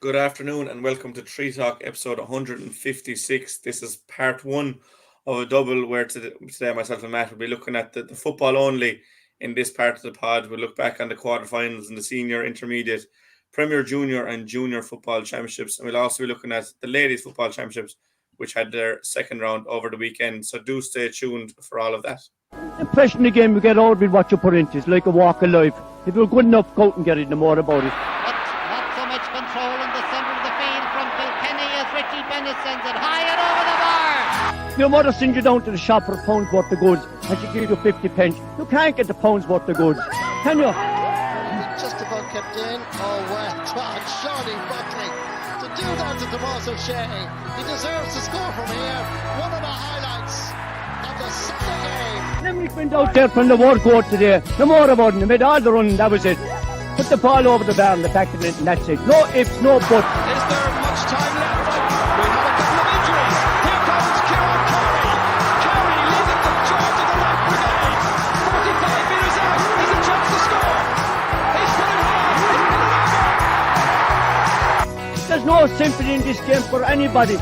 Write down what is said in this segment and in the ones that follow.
Good afternoon and welcome to Tree Talk episode 156. This is part one of a double where today myself and Matt will be looking at the football only in this part of the pod. We'll look back on the quarterfinals and the senior, intermediate, Premier Junior and Junior Football Championships. And we'll also be looking at the Ladies Football Championships, which had their second round over the weekend. So do stay tuned for all of that. The impression of the game you get all with what you put into it's like a walk of life. If you're good enough, go out and get it, no more about it. Not so much control in the centre of the field from Kilkenny as Richie Bennett sends it high and over the bar. Your mother sends you down to the shop for a pound's worth of goods and she gives you 50 pence. You can't get the pound's worth of goods, can you? Just about kept in. Oh, well done, Shawnee Buckley. To do that to Tomas O'Shea, he deserves to score from here. One of the highlights of the Sunday game. Limerick went out there from the word go today. No more about it. They made all the running, that was it. Put the ball over the bar and the back of it, and that's it. No ifs, no buts. Is there much time left? We have a couple of injuries. Here comes Kieran Curry. Curry leading the charge of the right brigade. 45 metres out. There's a chance to score. He's put it hard. There's no sympathy in this game for anybody.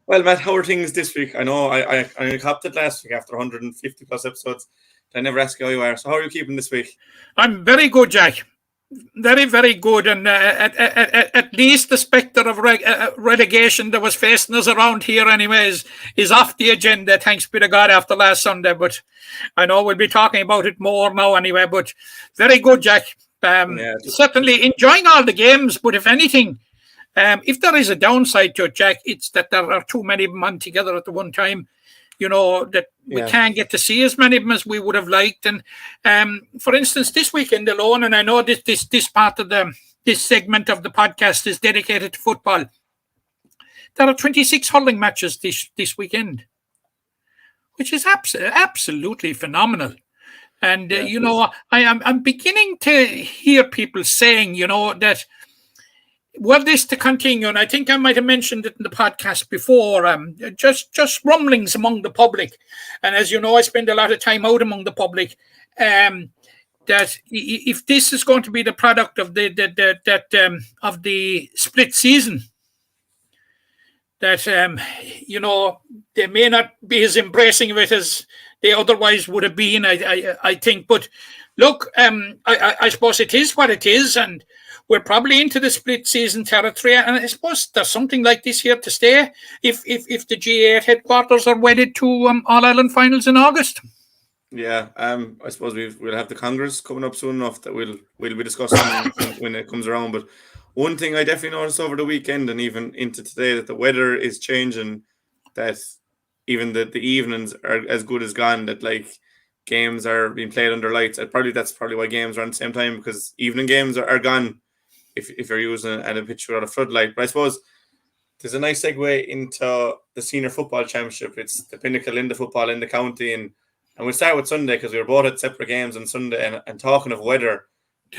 Well, Matt, how are things this week? I know I copped it last week after 150 plus episodes. I never ask you how you are. So how are you keeping this week? I'm very good, Jack. Very, very good. And at least the spectre of relegation that was facing us around here anyways is off the agenda, thanks be to God, after last Sunday. But I know we'll be talking about it more now anyway. But very good, Jack. Certainly enjoying all the games. But if anything, if there is a downside to it, Jack, it's that there are too many of them on together at the one time. You know, that we can't get to see as many of them as we would have liked. And for instance, this weekend alone, and I know this part of this segment of the podcast is dedicated to football, there are 26 hurling matches this weekend, which is absolutely phenomenal. And, you know, I'm beginning to hear people saying, you know, that were this to continue, and I think I might have mentioned it in the podcast before, just rumblings among the public, and as you know, I spend a lot of time out among the public, that if this is going to be the product of the split season, that you know, they may not be as embracing of it as they otherwise would have been, I think. But look, I suppose it is what it is, and we're probably into the split season territory, and I suppose there's something like this here to stay if the GA8 headquarters are wedded to All-Ireland finals in August. Yeah, I suppose we'll have the Congress coming up soon enough that we'll be discussing when it comes around. But one thing I definitely noticed over the weekend and even into today, that the weather is changing, that even the evenings are as good as gone, that like games are being played under lights. That's probably why games are on the same time, because evening games are gone if you're using a pitch without a floodlight. But I suppose there's a nice segue into the Senior Football Championship. It's the pinnacle in the football in the county. And we'll start with Sunday, because we were both at separate games on Sunday. And talking of weather,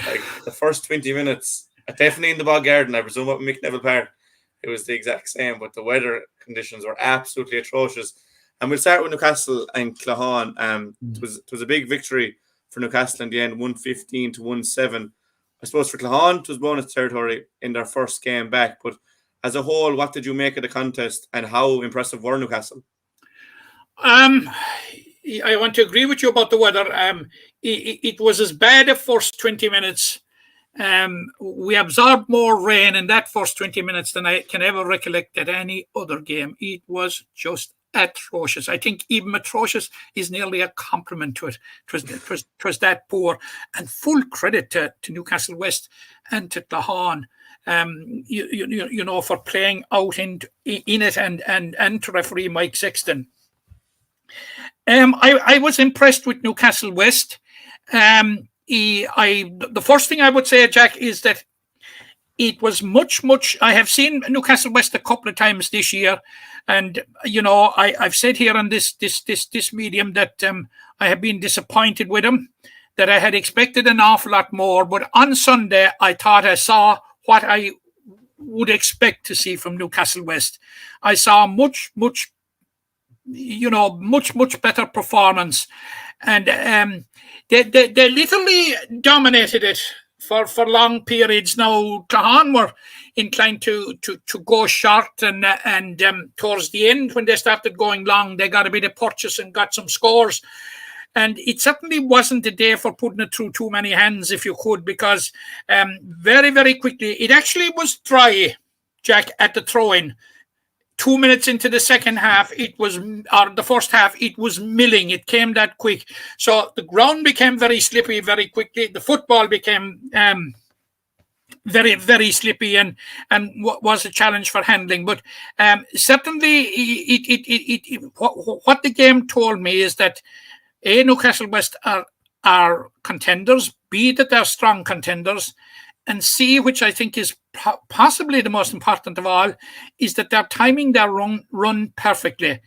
like the first 20 minutes, definitely in the Bog Garden, I presume up in McNeville Park, it was the exact same. But the weather conditions were absolutely atrocious. And we'll start with Newcastle and Claughaun. It was a big victory for Newcastle in the end, 115-1-7. I suppose for Claughaun, it was bonus territory in their first game back. But as a whole, what did you make of the contest, and how impressive were Newcastle? I want to agree with you about the weather. It was as bad the first 20 minutes. We absorbed more rain in that first 20 minutes than I can ever recollect at any other game. It was just atrocious. I think even atrocious is nearly a compliment to it. It was that poor, and full credit to Newcastle West and to Claughaun, you know, for playing out in it, and to referee Mike Sexton. I was impressed with Newcastle West. The first thing I would say, Jack, is that it was much. I have seen Newcastle West a couple of times this year, and you know, I've said here on this medium that I have been disappointed with them, that I had expected an awful lot more. But on Sunday, I thought I saw what I would expect to see from Newcastle West. I saw much better performance. and they literally dominated it for long periods. Now Clahan were inclined to go short, and towards the end, when they started going long, they got a bit of purchase and got some scores. And it certainly wasn't a day for putting it through too many hands, if you could, because very, very quickly, it actually was dry, Jack, at the throw-in. 2 minutes into the second half, or the first half, it was milling. It came that quick. So the ground became very slippy very quickly. The football became very, very slippy and was a challenge for handling. But certainly, what the game told me is that A, Newcastle West are contenders, B, that they're strong contenders, and C, which I think is possibly the most important of all, is that they're timing their run perfectly.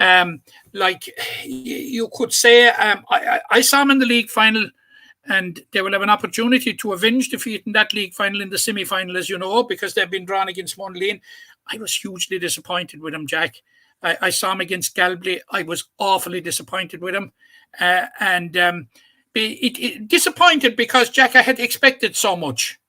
Like you could say, I saw them in the league final, and they will have an opportunity to avenge defeat in that league final in the semi-final, as you know, because they've been drawn against Monaghan. I was hugely disappointed with them, Jack. I saw him against Galway. I was awfully disappointed with him. Disappointed because, Jack, I had expected so much.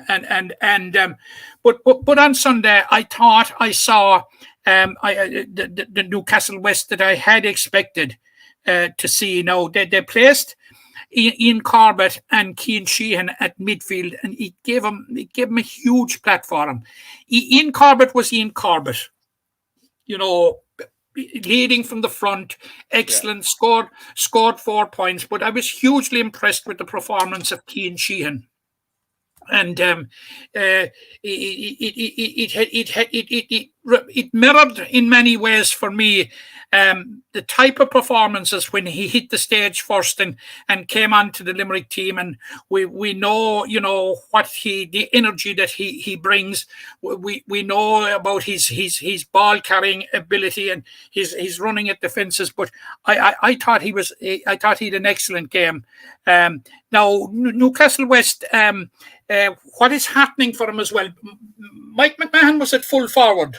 But on Sunday, I thought I saw the Newcastle West that I had expected to see. Now, they placed Ian Corbett and Cian Sheehan at midfield, and it gave him a huge platform. Ian Corbett was Ian Corbett, you know, leading from the front, excellent, scored 4 points. But I was hugely impressed with the performance of Cian Sheehan. And it mirrored in many ways for me the type of performances when he hit the stage first and came onto the Limerick team, and we know, you know, what the energy that he brings. We know about his ball carrying ability and his running at defences. But I thought he had an excellent game. Now Newcastle West. What is happening for him as well? Mike McMahon was at full forward.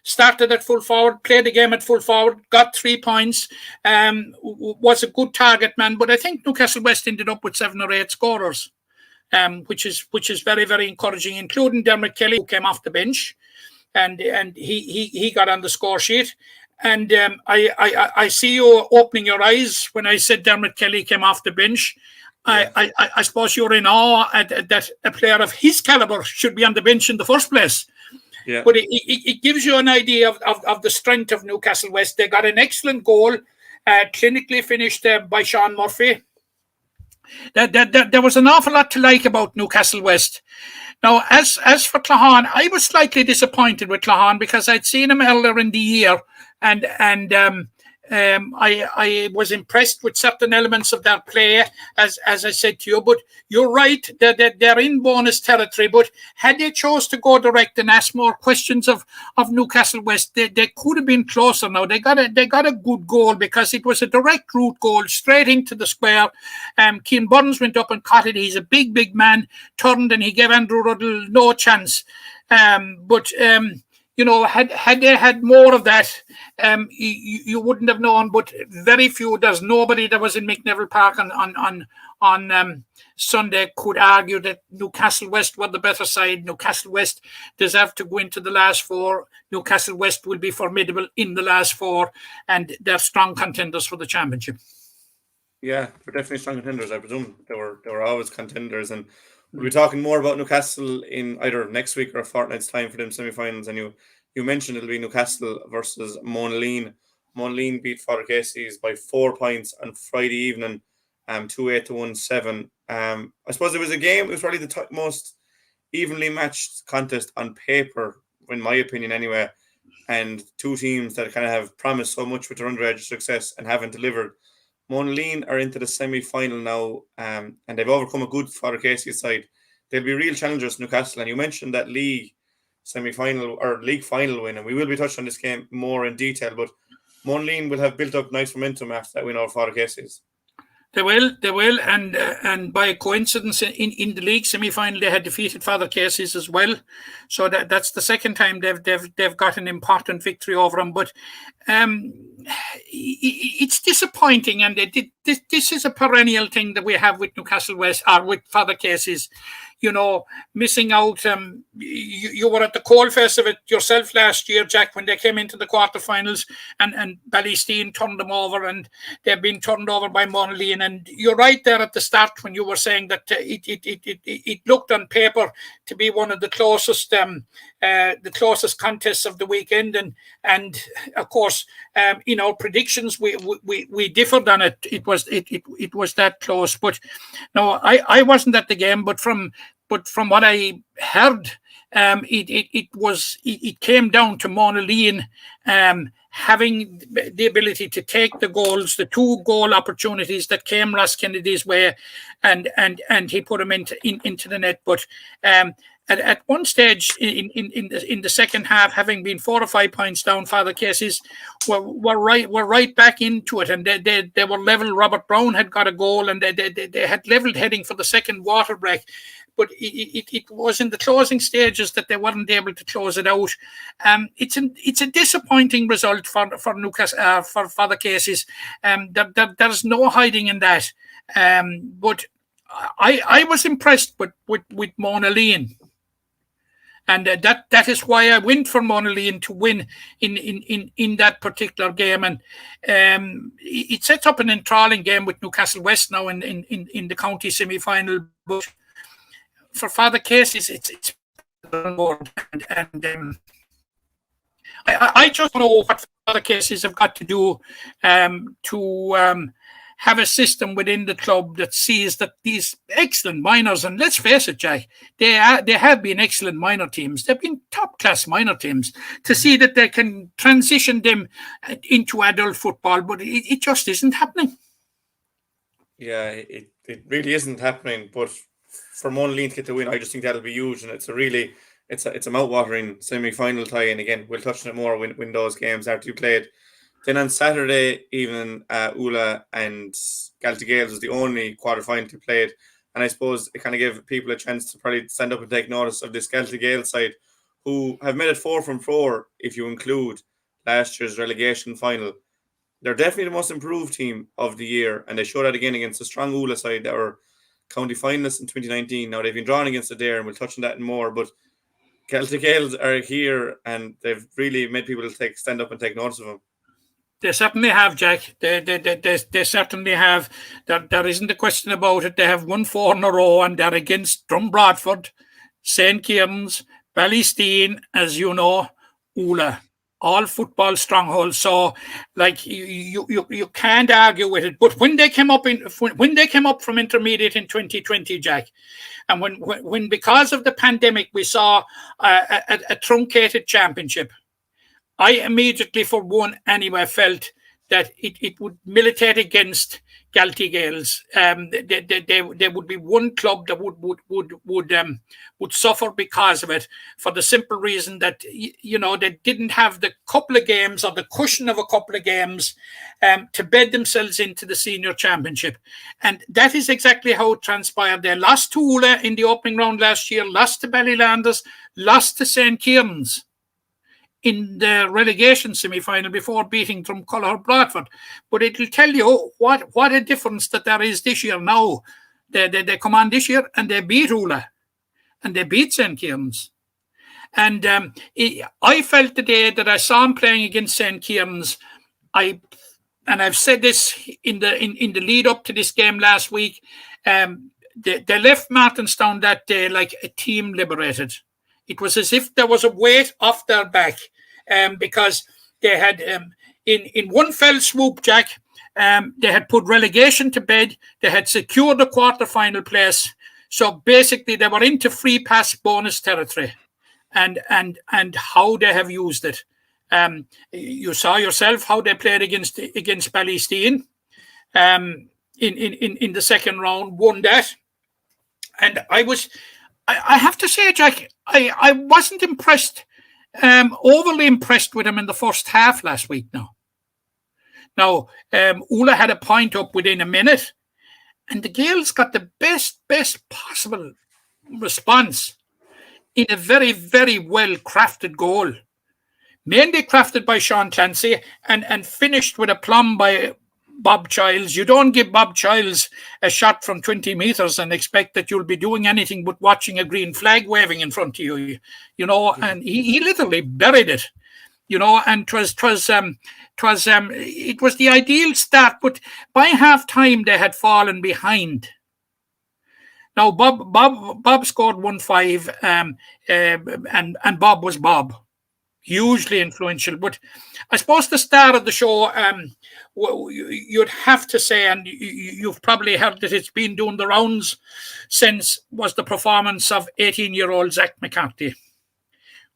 Started at full forward, played the game at full forward, got 3 points, was a good target man. But I think Newcastle West ended up with 7 or 8 scorers, which is very, very encouraging, including Dermot Kelly, who came off the bench, and he got on the score sheet. And I see you opening your eyes when I said Dermot Kelly came off the bench. Yeah. I suppose you're in awe that a player of his caliber should be on the bench in the first place. Yeah. But it gives you an idea of the strength of Newcastle West. They got an excellent goal, clinically finished by Sean Murphy. There was an awful lot to like about Newcastle West. Now, as for Clahan, I was slightly disappointed with Clahan because I'd seen him earlier in the year, and I was impressed with certain elements of their play, as I said to you. But you're right, they're in bonus territory. But had they chose to go direct and ask more questions of Newcastle West, they could have been closer. Now they got a good goal because it was a direct route goal straight into the square. Cian Burns went up and caught it. He's a big man, turned, and he gave Andrew Ruddle no chance. You know, had they had more of that, you wouldn't have known. But very few. There's nobody that was in McNeville Park on Sunday could argue that Newcastle West were the better side. Newcastle West deserve to go into the last 4. Newcastle West will be formidable in the last 4, and they're strong contenders for the championship. Yeah, they're definitely strong contenders. I presume they were always contenders, and we'll be talking more about Newcastle in either next week or a fortnight's time for them semi-finals. And you mentioned it'll be Newcastle versus Monaghan. Monaghan beat Father Casey's by 4 points on Friday evening, 2-8 to 1-7. I suppose it was a game. It was probably the most evenly matched contest on paper, in my opinion, anyway. And two teams that kind of have promised so much with their underage success and haven't delivered. Monaghan are into the semi-final now, and they've overcome a good Father Casey side. They'll be real challengers, Newcastle. And you mentioned that league semi-final or league final win, and we will be touching on this game more in detail. But Monaghan will have built up nice momentum after that win over Father Casey's. They will, and by coincidence, in the league semi-final, they had defeated Father Casey's as well. So that's the second time they've got an important victory over them. But it's disappointing, and this is a perennial thing that we have with Newcastle West or with Father Casey's. Missing out. You were at the coalface of it yourself last year, Jack, when they came into the quarterfinals, and Ballysteen turned them over, and they've been turned over by Monaleen. And you're right there at the start when you were saying that it looked on paper to be one of the closest contests of the weekend, and of course, in our predictions we differed on it. It was that close, but no, I wasn't at the game, but from what I heard, it came down to Monaleen having the ability to take the goals, the 2 goal opportunities that came Ross Kennedy's way, and he put them into the net. But at one stage in the second half, having been 4 or 5 points down, Father Casey's were right back into it, and they were level. Robert Brown had got a goal, and they had levelled heading for the second water break. But it was in the closing stages that they weren't able to close it out. It's a disappointing result for Newcastle, for Father Casey's. There's no hiding in that. But I was impressed with Monaleen. And that is why I went for Monaleen to win in that particular game. And it sets up an enthralling game with Newcastle West now in the county semi-final. But for Father Casey's, it's on board. And I just know what Father Casey's have got to do to have a system within the club that sees that these excellent minors, and let's face it, Jack, they have been excellent minor teams. They've been top-class minor teams, to see that they can transition them into adult football, but it just isn't happening. Yeah, it really isn't happening, but for Monaleen to get the win, I just think that'll be huge, and it's a mouth-watering semi-final tie, and again, we'll touch on it more when those games are to be played. Then on Saturday evening, Ula and Galtee Gales was the only quarter-final to be played, and I suppose it kind of gave people a chance to probably stand up and take notice of this Galtee Gales side, who have made it 4 from 4 if you include last year's relegation final. They're definitely the most improved team of the year, and they showed that again against a strong Ula side that were county finalists in 2019. Now they've been drawn against it there, and we'll touch on that and more. But Galtee Gales are here, and they've really made people stand up and take notice of them. They certainly have, Jack. They certainly have. There isn't a question about it. They have won 4 in a row, and they're against Drumbradford, St. Kieran's, Ballysteen, as you know, Ula. All football strongholds. So, like, you can't argue with it. But when they came up from intermediate in 2020, Jack, and when because of the pandemic we saw a truncated championship, I immediately, for one anyway, felt that it would militate against Galtee Gales. There would be one club that would suffer because of it, for the simple reason that they didn't have the couple of games or the cushion of a couple of games to bed themselves into the senior championship, and that is exactly how it transpired. They lost to Ula in the opening round last year, lost to Ballylanders, lost to St. Kieran's in the relegation semi-final before beating Drumculloch Bradford. But it'll tell you what a difference that there is this year now. They come on this year and they beat Ula and they beat St. Kieran's. And I felt the day that I saw him playing against St. Kieran's, and I've said this in the lead up to this game last week, they left Martinstown that day like a team liberated. It was as if there was a weight off their back, because they had, in one fell swoop, Jack, they had put relegation to bed. They had secured the quarter-final place. So basically, they were into free pass bonus territory, and how they have used it. You saw yourself how they played against Ballysteen in the second round, won that, and I have to say, Jack, I wasn't overly impressed with him in the first half last week. Now, Ula had a point up within a minute, And the Gaels got the best possible response in a very, very well-crafted goal. Mainly crafted by Sean Clancy and finished with a plum by Bob Childs. You don't give Bob Childs a shot from 20 metres and expect that you'll be doing anything but watching a green flag waving in front of you, and he literally buried it, and it was the ideal start, but by half time they had fallen behind. Now Bob scored 1-5, and Bob was Bob. Hugely influential, but I suppose the start of the show, you'd have to say, and you've probably heard that it's been doing the rounds since, was the performance of 18-year-old Zach McCarthy.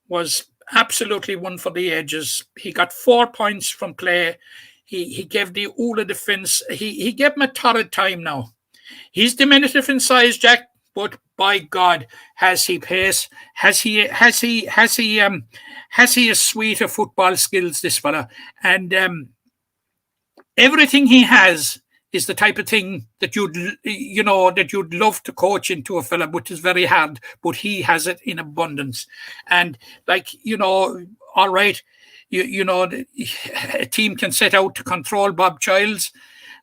Was absolutely one for the ages. He got 4 points from play. He gave the Ula defence. He gave him a torrid time now. He's diminutive in size, Jack, but by God, has he pace? Has he a suite of football skills, this fella? And everything he has is the type of thing that you'd love to coach into a fella, which is very hard, but he has it in abundance. And all right, a team can set out to control Bob Childs,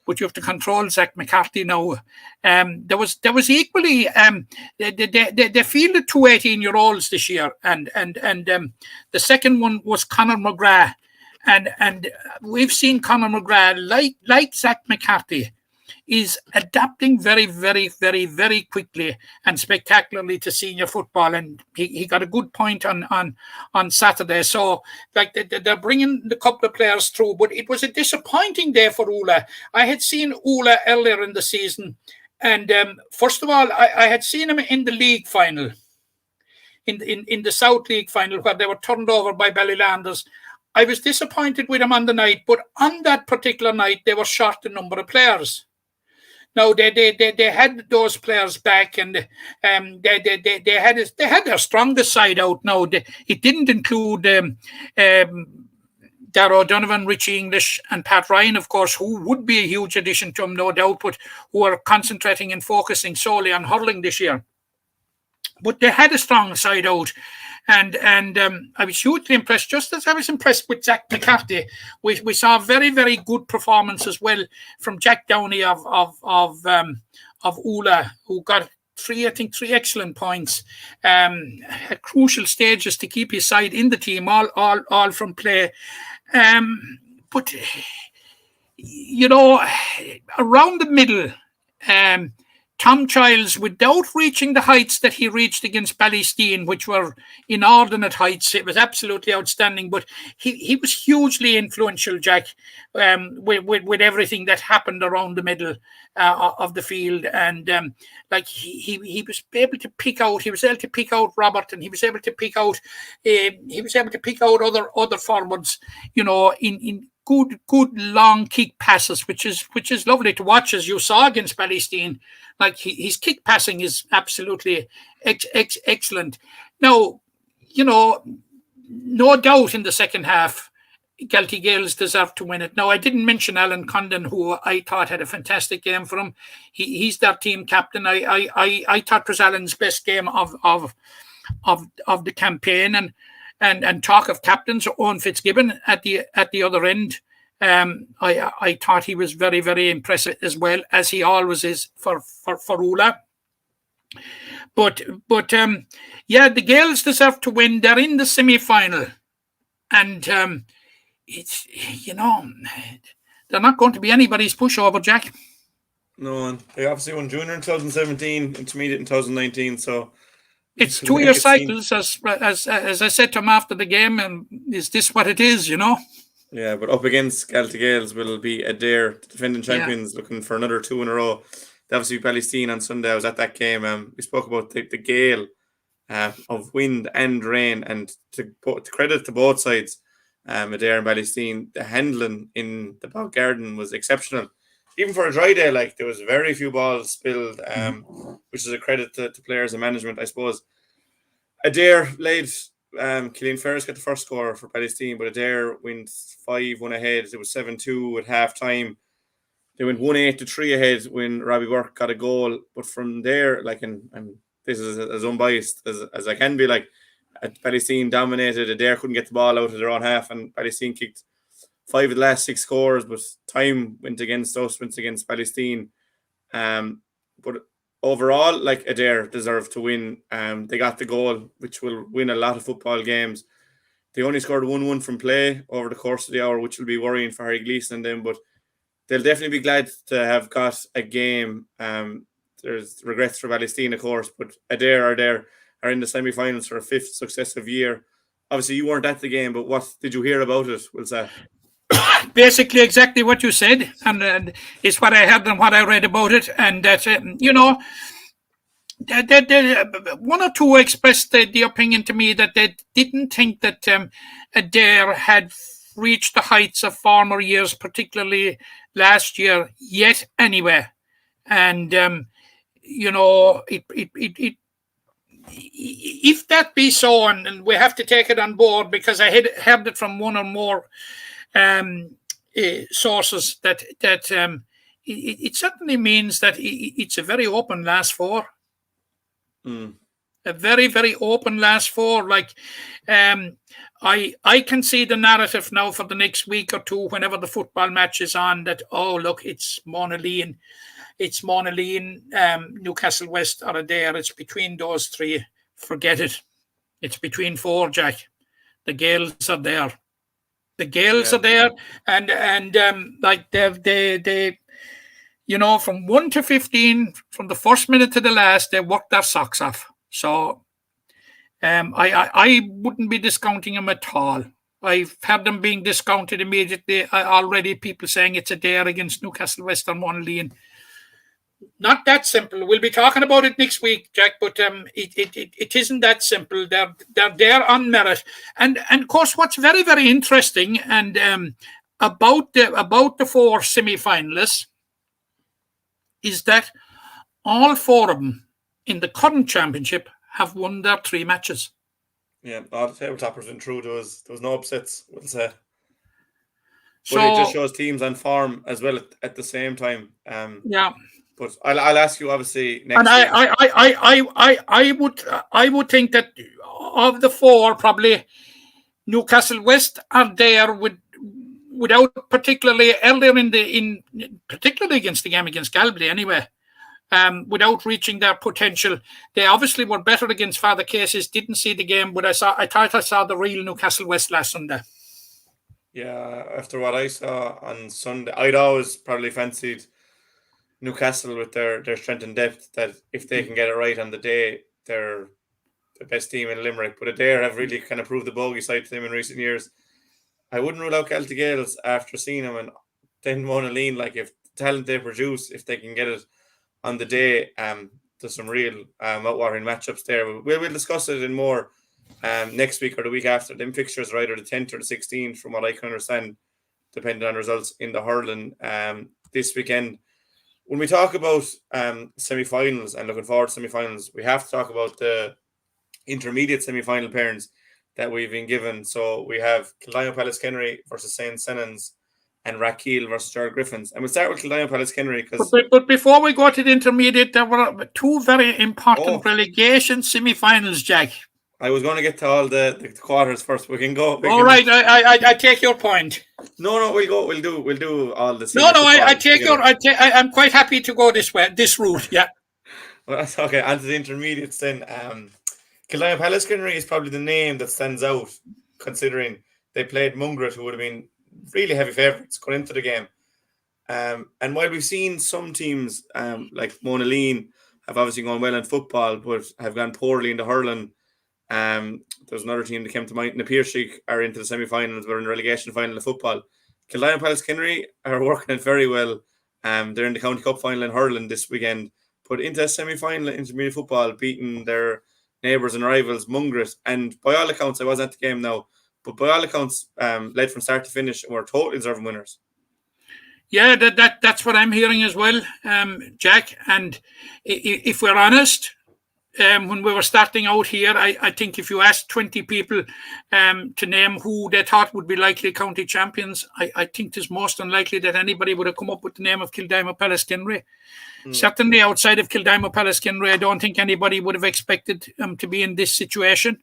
but you have to control Zach McCarthy now. There was equally they fielded 2 18-year-olds this year, and the second one was Conor McGrath, and we've seen Conor McGrath, like Zach McCarthy, is adapting very, very, very, very quickly and spectacularly to senior football, and he got a good point on Saturday. So, like, they're bringing the couple of players through, but it was a disappointing day for Ula. I had seen Ula earlier in the season, and first of all, I had seen him in the league final, in the South League final, where they were turned over by Ballylanders. I was disappointed with him on the night, but on that particular night, they were short a number of players. Now they had those players back, and they had their strongest side out. Now it didn't include Darragh O'Donovan, Richie English, and Pat Ryan, of course, who would be a huge addition to him, no doubt, but who are concentrating and focusing solely on hurling this year. But they had a strong side out. And I was hugely impressed, just as I was impressed with Jack McCarthy. We saw a very, very good performance as well from Jack Downey of Ula, who got three excellent points at crucial stages to keep his side in the team, all from play. But around the middle, Tom Childs, without reaching the heights that he reached against Ballysteen, which were inordinate heights, it was absolutely outstanding. But he was hugely influential, Jack, with everything that happened around the middle of the field. And he was able to pick out. He was able to pick out Robert, and he was able to pick out. Other forwards. In good long kick passes, which is lovely to watch, as you saw against Ballysteen. Like his kick passing is absolutely excellent. Now, no doubt in the second half, Galtee Gales deserved to win it. Now, I didn't mention Alan Condon, who I thought had a fantastic game for him. He's their team captain. I thought it was Alan's best game of the campaign. And talk of captains, Owen Fitzgibbon at the other end. I thought he was very, very impressive, as well as he always is for Ula. But the Gales deserve to win. They're in the semi-final, and it's they're not going to be anybody's pushover, Jack. No, they obviously won junior in 2017, intermediate in 2019. So it's 2-year cycles, as I said to him after the game. And is this what it is? Yeah, but up against Galtee Gales will be Adair, the defending champions, looking for another 2 in a row. They obviously Ballysteen on Sunday. I was at that game. We spoke about the gale of wind and rain, and to credit to both sides, Adair and Ballysteen, the handling in the Bog Garden was exceptional. Even for a dry day, there was very few balls spilled, which is a credit to players and management, I suppose. Adair led. Killian Ferris got the first score for Ballysteen, but Adair went 5-1 ahead. It was 7-2 at half time. they went 1-8 to 3 ahead when Robbie Burke got a goal. But from there, like, and this is as unbiased as I can be, like, Ballysteen dominated. Adair couldn't get the ball out of their own half, and Ballysteen kicked 5 of the last 6 scores, but time went against us, went against Ballysteen. But overall, like, Adair deserved to win. They got the goal, which will win a lot of football games. They only scored 1-1 from play over the course of the hour, which will be worrying for Harry Gleeson and them, but they'll definitely be glad to have got a game. There's regrets for Ballysteen, of course, but Adair are in the semi-finals for a 5th successive year. Obviously, you weren't at the game, but what did you hear about it, will say? Basically, exactly what you said, and it's what I heard and what I read about it, and that one or two expressed the opinion to me that they didn't think that Adair had reached the heights of former years, particularly last year, yet anyway. And if that be so, and we have to take it on board, because I had heard it from one or more sources that it certainly means that it's a very open last 4. A very, very open last 4. Like, I can see the narrative now for the next week or two, whenever the football match is on, that, oh, look, it's Monaleen, Newcastle West or Adair. It's between those 3. Forget it. It's between 4, Jack. The Gaels are there. The Gaels are there, and like they from 1 to 15, from the first minute to the last, they worked their socks off. So I wouldn't be discounting them at all. I've had them being discounted immediately already. People saying it's Adair against Newcastle West on Monaleen. Not that simple. We'll be talking about it next week, Jack, but it isn't that simple. They're there on merit. And of course, what's very, very interesting and about the 4 semi-finalists is that all 4 of them in the current championship have won their 3 matches. Yeah, all the table toppers went through. There was no upsets, we'll say. So, but it just shows teams on form as well at the same time. Yeah. But I'll ask you, obviously, next. And I would think that of the 4, probably Newcastle West are there without particularly earlier particularly against the game against Galway anyway. Without reaching their potential, they obviously were better against Father Cases. Didn't see the game, but I thought I saw the real Newcastle West last Sunday. Yeah, after what I saw on Sunday, I'd always probably fancied Newcastle with their strength and depth, that if they can get it right on the day, they're the best team in Limerick. But Adair have really kind of proved the bogey side to them in recent years. I wouldn't rule out Celtic Gaels after seeing them, and then Monaleen, like, if the talent they produce, if they can get it on the day, there's some real mouth-watering matchups there. We'll discuss it in more next week or the week after. Them fixtures are either the 10th or the 16th, from what I can understand, depending on results in the hurling this weekend. When we talk about semi-finals and looking forward to semi-finals, we have to talk about the intermediate semi-final pairings that we've been given. So we have Kildare-Pallaskenry versus St. Senans and Rackeel versus Gerald Griffins. And we'll start with Kildare-Pallaskenry because... But before we go to the intermediate, there were 2 very important relegation semi-finals, Jack. I was going to get to all the quarters first. We can go. Right, I take your point. No, we'll do all the. I take your. I'm quite happy to go this route. Yeah. Well, that's okay. On to the intermediates then. Kildare-Pallaskenry is probably the name that stands out, considering they played Mungret, who would have been really heavy favourites going into the game. And while we've seen some teams like Monaleen have obviously gone well in football, but have gone poorly in the hurling. There's another team that came to mind. Napier are into the semi-finals. We're in the relegation final of football. Kildare-Pallaskenry are working it very well. They're in the County Cup final in hurling this weekend. Put into a semi-final in intermediate football, beating their neighbours and rivals, Mungret. And by all accounts, I wasn't at the game now, but by all accounts, led from start to finish and were totally deserving winners. Yeah, that's what I'm hearing as well, Jack. And if we're honest, when we were starting out here, I think if you asked 20 people to name who they thought would be likely county champions, I think it's most unlikely that anybody would have come up with the name of Kildimo Pallaskenry. Certainly outside of Kildimo Pallaskenry, I don't think anybody would have expected to be in this situation.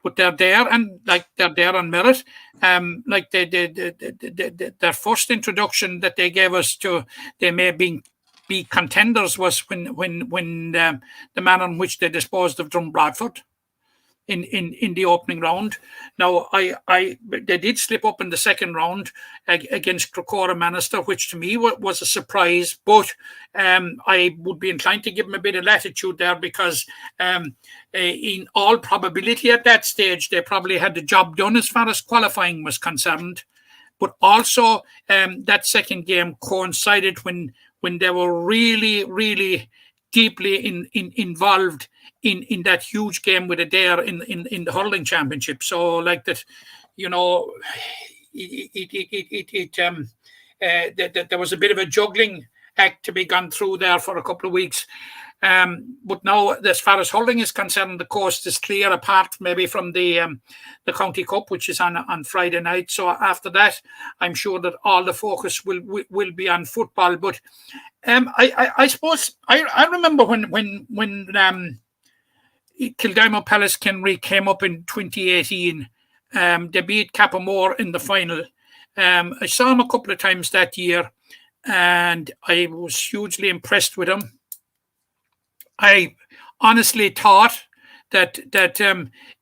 But they're there, and they're there on merit. Their first introduction that they gave us to they may be contenders was when the manner in which they disposed of Drum Bradford in the opening round. Now, they did slip up in the second round against Crocora Manister, which to me was a surprise. But I would be inclined to give them a bit of latitude there because in all probability at that stage, they probably had the job done as far as qualifying was concerned. But also that second game coincided when they were really, really deeply involved in that huge game with Adair in the hurling championship. So like that, you know, there was a bit of a juggling act to be gone through there for a couple of weeks. But now, as far as hurling is concerned, the coast is clear, apart maybe from the County Cup, which is on Friday night. So after that, I'm sure that all the focus will be on football. But I suppose I remember when Kildimo Pallaskenry came up in 2018. They beat Cappamore in the final. I saw him a couple of times that year, and I was hugely impressed with him. I honestly thought that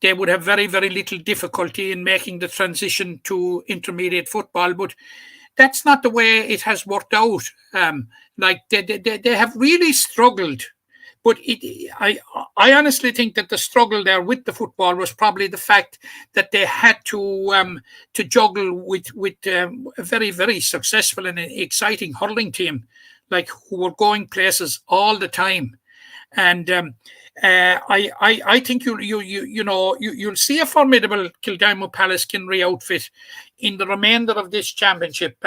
they would have very, very little difficulty in making the transition to intermediate football, but that's not the way it has worked out. They have really struggled. But I honestly think that the struggle there with the football was probably the fact that they had to juggle with a very, very successful and exciting hurling team, who were going places all the time. And I think you'll see a formidable Kildimo Pallaskenry outfit in the remainder of this championship.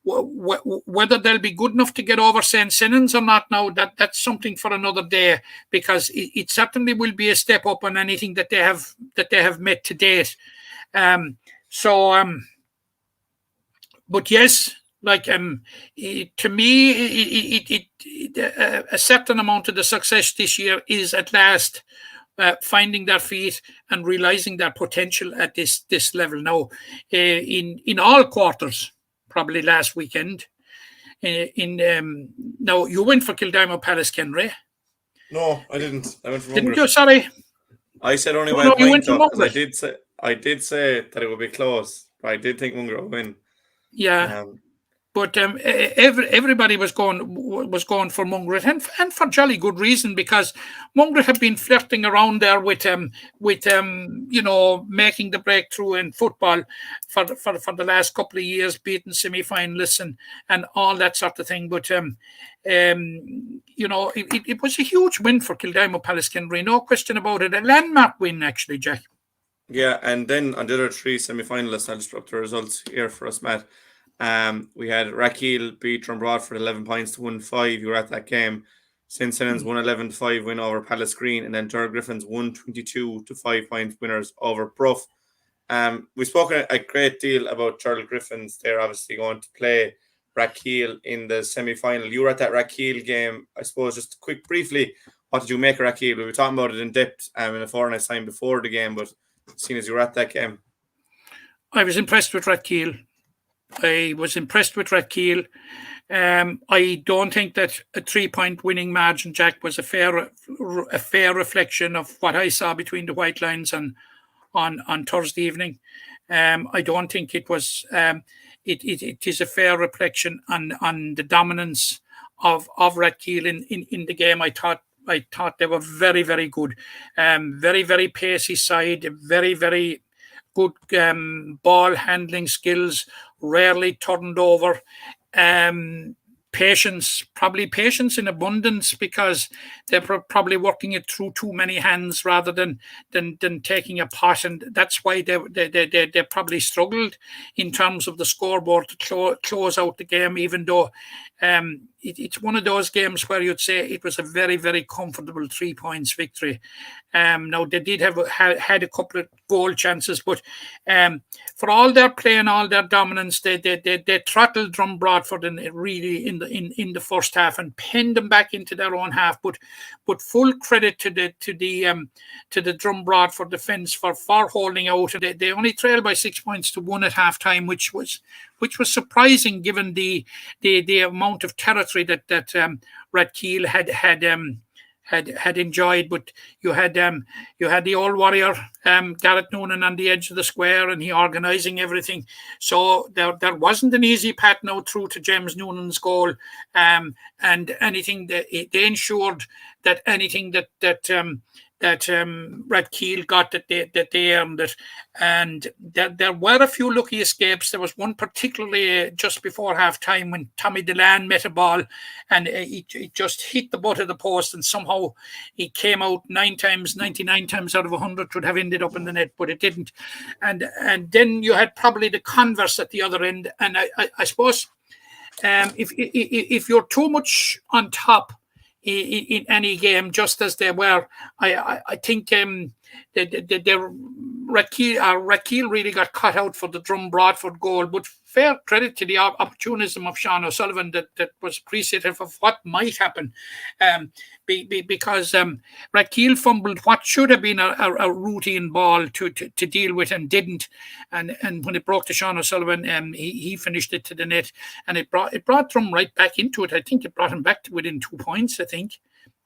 Whether they'll be good enough to get over St. Sinans or not now, that's something for another day, because it certainly will be a step up on anything that they have met to date. But yes, to me, a certain amount of the success this year is at last finding their feet and realizing their potential at this level. Now, in all quarters, probably last weekend. Now, you went for Kildimo Pallaskenry. No, I didn't. I went for Didn't you? Sorry. I said only by a point, I did say that it would be close, but I did think Mungra would win. Yeah. But everybody was going for Mungret, and for jolly good reason, because Mungret have been flirting around there with making the breakthrough in football for the last couple of years, beating semi-finalists and all that sort of thing. But it was a huge win for Kildimo Pallaskenry, no question about it. A landmark win, actually, Jack. Yeah, and then on the other three semi-finalists, I'll just drop the results here for us, Matt. We had Rackeel beat Drum Bradford 11 points to 1-5. You were at that game. St. Sinans won 11-5 win over Palace Green, and then Turr Griffins won 22 to 5 point winners over Bruff. We've spoken a great deal about Turr Griffins. They're obviously going to play Rackeel in the semi-final. You were at that Rackeel game. I suppose just briefly, what did you make of Rackeel? We were talking about it in depth in a fortnight's time before the game, but seeing as you were at that game, I was impressed with Rackeel. I don't think that a 3-point winning margin, Jack, was a fair reflection of what I saw between the white lines on Thursday evening. I don't think it was. It is a fair reflection on the dominance of Rackeel in the game. I thought they were very, very good. Very, very pacey side. Very, very good ball handling skills. Rarely turned over. probably patience in abundance, because they're probably working it through too many hands rather than taking a pot, and that's why they probably struggled in terms of the scoreboard to close out the game, even though it's one of those games where you'd say it was a very, very comfortable 3 points victory. Now they did had a couple of goal chances, but for all their play and all their dominance, they throttled Drum Broadford in the first half and pinned them back into their own half. But full credit to the Drum Broadford defence for holding out. They only trailed by 6 points to 1 at half time, which was surprising given the amount of territory that Rathkeale had enjoyed. But you had the old warrior Gareth Noonan on the edge of the square, and he organising everything. So there wasn't an easy path now through to James Noonan's goal, and anything that they ensured that anything that Rathkeale got, that they earned it. And there were a few lucky escapes. There was one particularly just before half time when Tommy Delan met a ball and it just hit the butt of the post, and somehow he came out 99 times out of 100 would have ended up in the net, but it didn't. And then you had probably the converse at the other end. And I suppose if you're too much on top in any game, just as they were, I think Rathkeale really got cut out for the Drum Broadford goal. But fair credit to the opportunism of Sean O'Sullivan that was appreciative of what might happen, because Rathkeale fumbled what should have been a routine ball to deal with and didn't, and when it broke to Sean O'Sullivan, he finished it to the net, and it brought Drum right back into it. I think it brought him back to within 2 points, I think,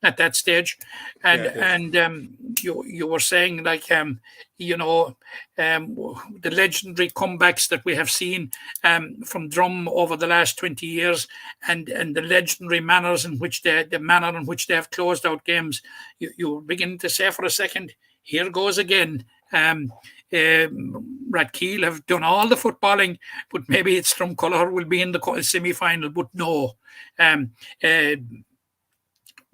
at that stage. And you were saying, like, the legendary comebacks that we have seen from Drum over the last 20 years, and the legendary manner in which they have closed out games. You were beginning to say for a second, here goes again. Rathkeale have done all the footballing, but maybe it's Drumcolour will be in the semi-final. But no,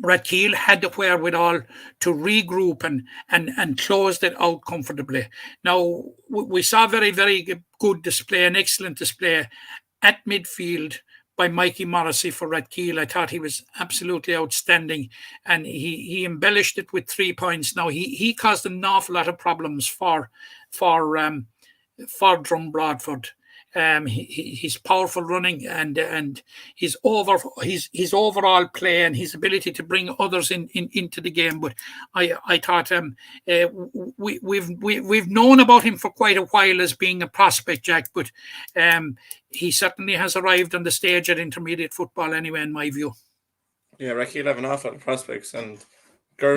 Rathkeale had the wherewithal to regroup and closed it out comfortably. Now, we saw very, very good display, an excellent display at midfield by Mikey Morrissey for Rathkeale. I thought he was absolutely outstanding, and he embellished it with 3 points. Now, he caused an awful lot of problems for Drum Broadford. His powerful running and his overall play and his ability to bring others into the game. But I thought we've known about him for quite a while as being a prospect, Jack. But he certainly has arrived on the stage at intermediate football anyway, in my view. Yeah, Rathkeale have an awful lot of prospects, and I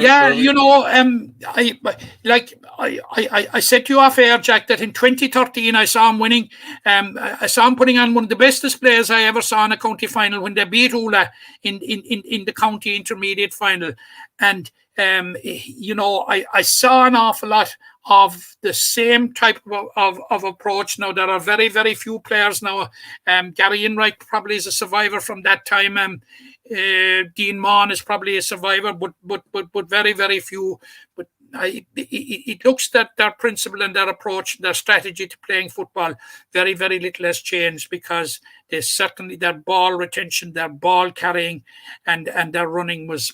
said to you off air, Jack, that in 2013 I saw him winning. I saw him putting on one of the best displays I ever saw in a county final when they beat Ula in the county intermediate final. And I saw an awful lot of the same type of approach. Now, there are very, very few players now. Gary Enright probably is a survivor from that time. Dean Maughan is probably a survivor, but very, very few. But it looks that their principle and their approach, their strategy to playing football, very, very little has changed, because their ball retention, their ball carrying, and their running was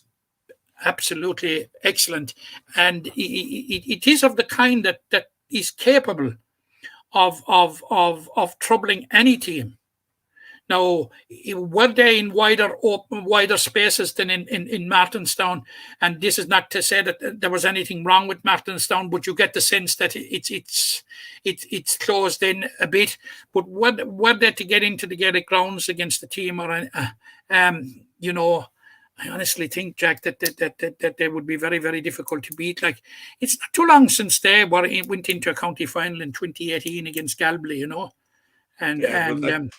absolutely excellent. And it is of the kind that is capable of troubling any team. Now, were they in wider spaces than in Martinstown? And this is not to say that there was anything wrong with Martinstown, but you get the sense that it's closed in a bit. But were they to get into the Gaelic grounds against the team, or I honestly think, Jack, that they would be very, very difficult to beat. Like, it's not too long since they went into a county final in 2018 against Galway, and.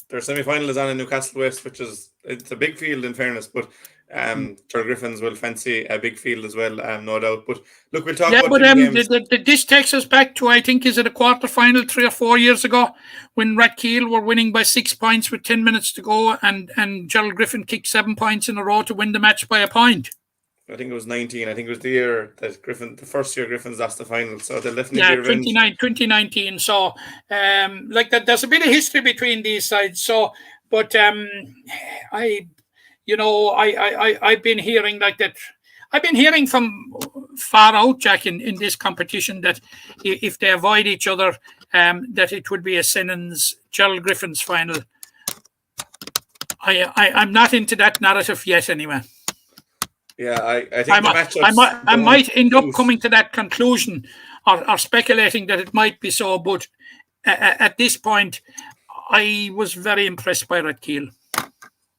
Their semi-final is on in Newcastle West, it's a big field in fairness, but Ger Griffins will fancy a big field as well, no doubt. But look, we'll talk Yeah, about but the games. this takes us back to, I think, is it a quarter-final 3 or 4 years ago when Rathkeale were winning by 6 points with 10 minutes to go, and Gerald Griffin kicked 7 points in a row to win the match by a point. I think it was 19. I think it was the year that the first year Griffins lost the final. So they'll definitely be revenge. 2019. So, like that, there's a bit of history between these sides. So, but I've been hearing like that. I've been hearing from far out, Jack, in this competition that if they avoid each other, that it would be a Sinnons Gerald Griffins final. I'm not into that narrative yet, anyway. Yeah, I think I might end up coming to that conclusion or speculating that it might be so, but at this point, I was very impressed by Rathkeale.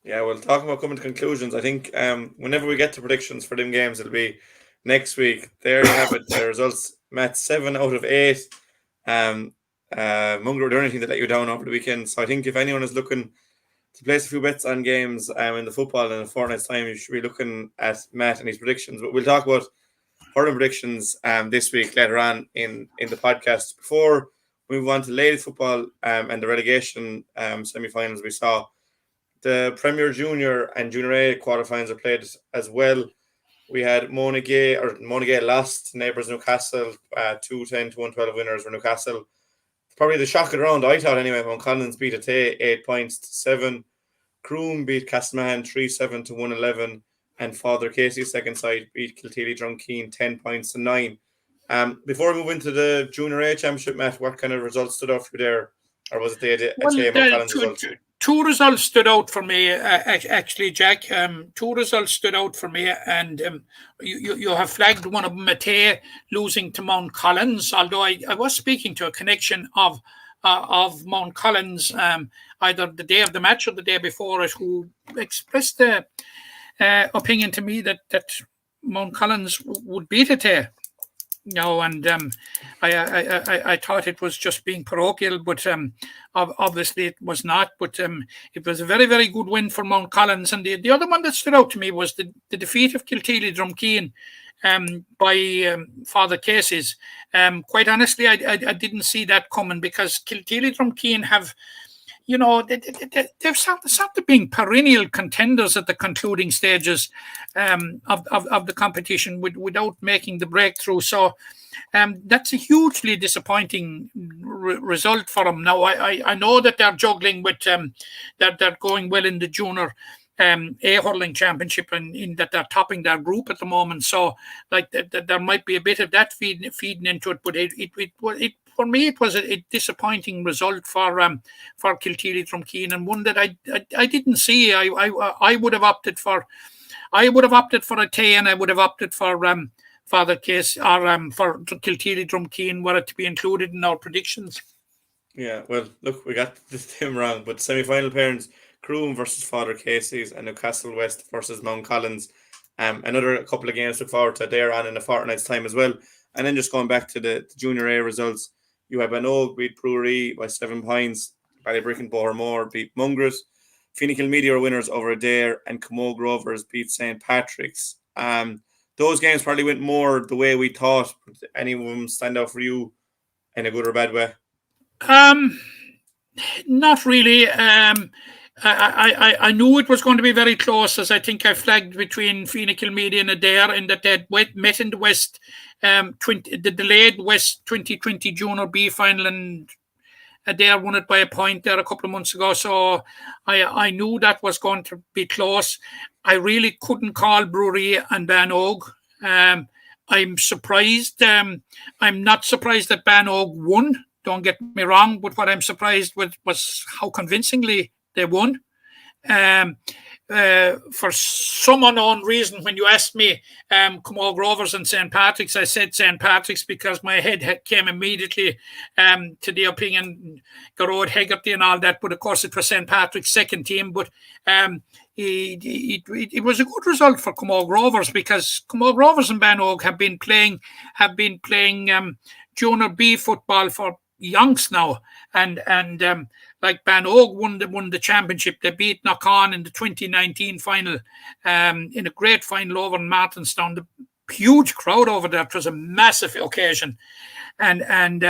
Yeah, well, talking about coming to conclusions, I think whenever we get to predictions for them games, it'll be next week. There you have it. The results, Matt, 7 out of 8. Munger, there anything that let you down over the weekend? So I think if anyone is looking to place a few bets on games in the football in a fortnight's time, you should be looking at Matt and his predictions. But we'll talk about hurling predictions this week later on in the podcast. Before we move on to ladies football and the relegation semi-finals, we saw the Premier Junior and Junior A quarterfinals are played as well. We had Monaghan lost to neighbours Newcastle, 2-10 to 112 winners for Newcastle. Probably the shock of the round, I thought anyway. Mount Collins beat Atay 8 points to 7. Croom beat Castleman 3-7 to 111. And Father Casey's second side beat Kilteely Drumkeen 10 points to 9. Before we move into the Junior A Championship, Matt, what kind of results stood out for you there? Or was it the Atay Mount Collins results? Two results stood out for me, actually, Jack. Two results stood out for me, and you have flagged one of them, Atay losing to Mount Collins. Although I was speaking to a connection of Mount Collins either the day of the match or the day before it, who expressed the opinion to me that Mount Collins would beat Atay. No, and I thought it was just being parochial, but obviously it was not. But it was a very, very good win for Mount Collins. And the other one that stood out to me was the defeat of Kilteely Drumkeen by Father Casey's. Quite honestly, I didn't see that coming, because Kilteely Drumkeen have, they've started being perennial contenders at the concluding stages of the competition without making the breakthrough. So that's a hugely disappointing result for them. Now, I know that they're juggling with that they're going well in the Junior A Hurling Championship, and in that they're topping their group at the moment. So, like, there might be a bit of that feeding into it, but it for me, it was a disappointing result for Kilteely Drumkeen, and one that I didn't see. I would have opted for Atay, and I would have opted for Father Case or for Kilteely Drumkeen were it to be included in our predictions. Yeah, well, look, we got this team wrong, but semi-final pairings: Croom versus Father Casey's and Newcastle West versus Mount Collins. Another couple of games to look forward to there on in a fortnight's time as well. And then just going back to the Junior A results, you have Bannog beat Brewery by 7 points. Ballybrick and Bohermore beat Mungret. Finical Media are winners over Adair, and Camogue Rovers beat St. Patrick's. Those games probably went more the way we thought. Did any of them stand out for you in a good or bad way? Not really. I knew it was going to be very close, as I think I flagged between Finical Media and Adair, in that they met in the West, the delayed West 2020 Junior B final, and Adair won it by a point there a couple of months ago. So I knew that was going to be close. I really couldn't call Brewery and Bannog. I'm surprised. I'm not surprised that Bannog won. Don't get me wrong, but what I'm surprised with was how convincingly they won. For some unknown reason, when you asked me Camogue Rovers and St. Patrick's, I said St. Patrick's because my head came immediately to the opinion, Garrod Hegarty and all that, but of course it was St. Patrick's second team. But it was a good result for Camogue Rovers, because Camogue Rovers and Bannog have been playing Junior B football for yonks now, and like Bannog won the championship. They beat Knock-On in the 2019 final, in a great final over in Martinstown. The huge crowd over there. It was a massive occasion, and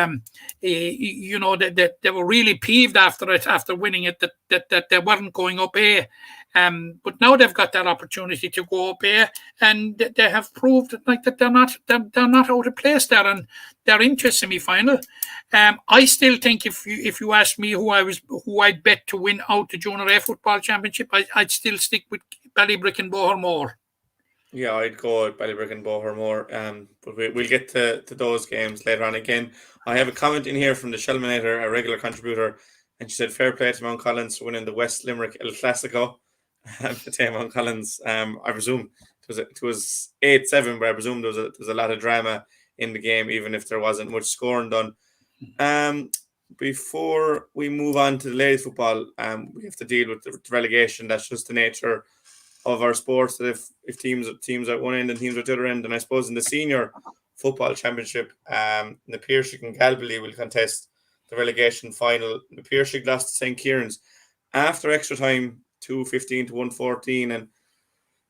you know, that they were really peeved after winning it, that they weren't going up A. But now they've got that opportunity to go up A, and they have proved like that they're not out of place there, and they're into semi-final. I still think if you ask me who I'd bet to win out the Junior A Football Championship, I'd still stick with Ballybrick and Bohermore. Yeah, I'd go with Ballybrick and Bohermore. But we'll get to those games later on. Again, I have a comment in here from the Shelminator, a regular contributor, and she said, fair play to Mount Collins for winning the West Limerick El Clasico. To Mount Collins, I presume it was 8-7, but I presume there was a lot of drama in the game, even if there wasn't much scoring done. Before we move on to the ladies football, we have to deal with the relegation. That's just the nature of our sports, that if teams at one end and teams at the other end. And I suppose in the senior football championship, the Piercing and Galbally will contest the relegation final. The Piercing lost to St. Kieran's after extra time, 2-15 to 1-14, and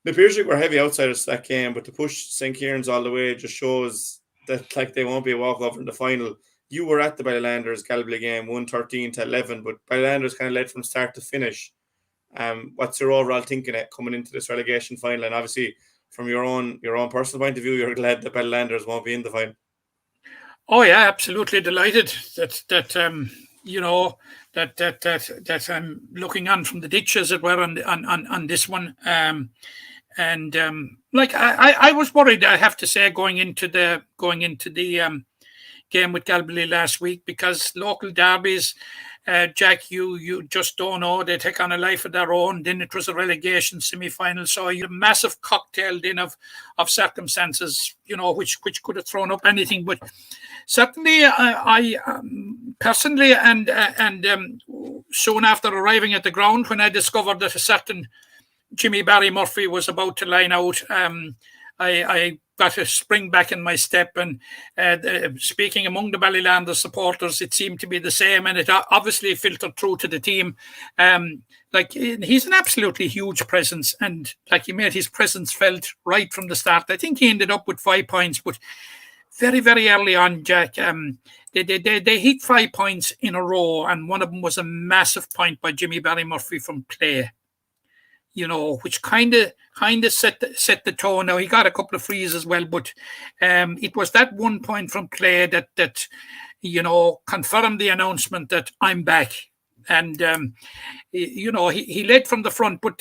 the Piercing were heavy outsiders that game, but to push St. Kieran's all the way just shows that like they won't be a walkover in the final. You were at the Ballylanders Galbally game, 1-13 to 11, but Ballylanders kind of led from start to finish. What's your overall thinking coming into this relegation final? And obviously, from your own personal point of view, you're glad that Ballylanders won't be in the final. Oh yeah, absolutely delighted that you know, that I'm looking on from the ditch, as it were, on this one. Like I was worried, I have to say, going into the game with Galbally last week, because local derbies, Jack, you just don't know. They take on a life of their own. Then it was a relegation semi-final, so you had a massive cocktail then of circumstances, you know, which could have thrown up anything. But certainly, I personally, and soon after arriving at the ground, when I discovered that a certain Jimmy Barry Murphy was about to line out, I got a spring back in my step, and speaking among the Ballylanders supporters, it seemed to be the same, and it obviously filtered through to the team. Like, he's an absolutely huge presence, and like, he made his presence felt right from the start. I think he ended up with 5 points, but very, very early on, Jack, they hit 5 points in a row, and one of them was a massive point by Jimmy Barry Murphy from play, you know, which kind of set the tone. Now, he got a couple of frees as well, but it was that 1 point from play that you know, confirmed the announcement that I'm back. And you know, he led from the front, but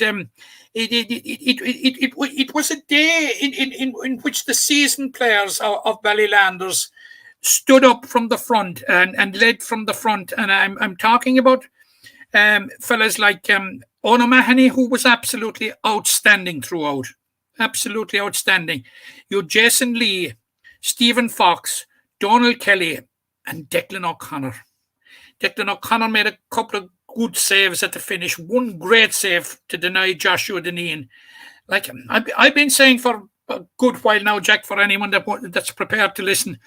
it was a day in which the seasoned players of Ballylanders stood up from the front and led from the front. And I'm talking about fellas like Ono Mahoney, who was absolutely outstanding throughout. Absolutely outstanding. You had Jason Lee, Stephen Fox, Donald Kelly, and Declan O'Connor. Declan O'Connor made a couple of good saves at the finish. One great save to deny Joshua Deneen. Like, I've been saying for a good while now, Jack, for anyone that's prepared to listen,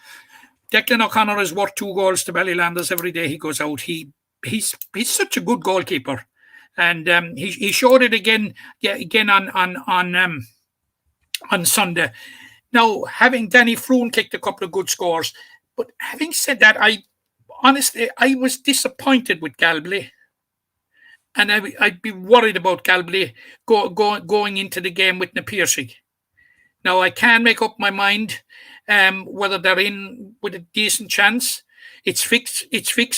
Declan O'Connor is worth 2 goals to Ballylanders every day he goes out. He's such a good goalkeeper, and he showed it again on Sunday. Now, having Danny Froon kicked a couple of good scores, but having said that, honestly, I was disappointed with Galbally, and I'd be worried about Galbally going into the game with Piercing. Now, I can't make up my mind whether they're in with a decent chance. It's fixed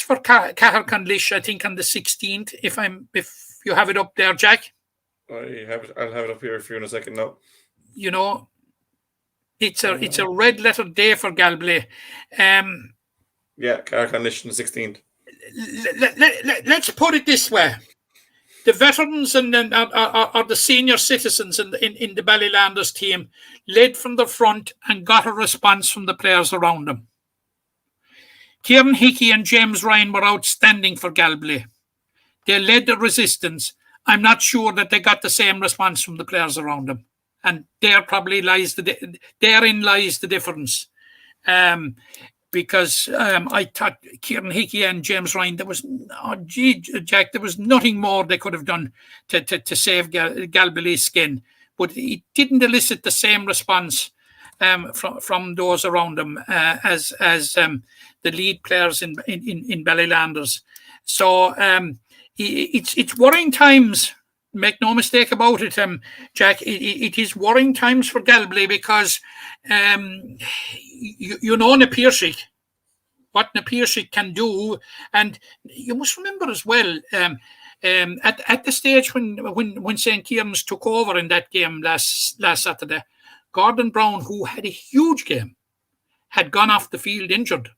for Caherconlish, I think, on the 16th. If you have it up there, Jack. I'll have it up here for you in a second now. You know, it's a red letter day for Galbally. Yeah, Caherconlish on the 16th. Let's put it this way: the veterans and are the senior citizens in the Ballylanders team led from the front and got a response from the players around them. Kieran Hickey and James Ryan were outstanding for Galbally. They led the resistance. I'm not sure that they got the same response from the players around them, and therein lies the difference. because I thought Kieran Hickey and James Ryan, Jack, there was nothing more they could have done to save Galbaily's skin, but it didn't elicit the same response from those around him as the lead players in Ballylanders. So it's worrying times. Make no mistake about it, Jack. It is worrying times for Galbally because you know what Na Piarsaigh can do, and you must remember as well at the stage when St. Kieran's took over in that game last Saturday, Gordon Brown, who had a huge game, had gone off the field injured,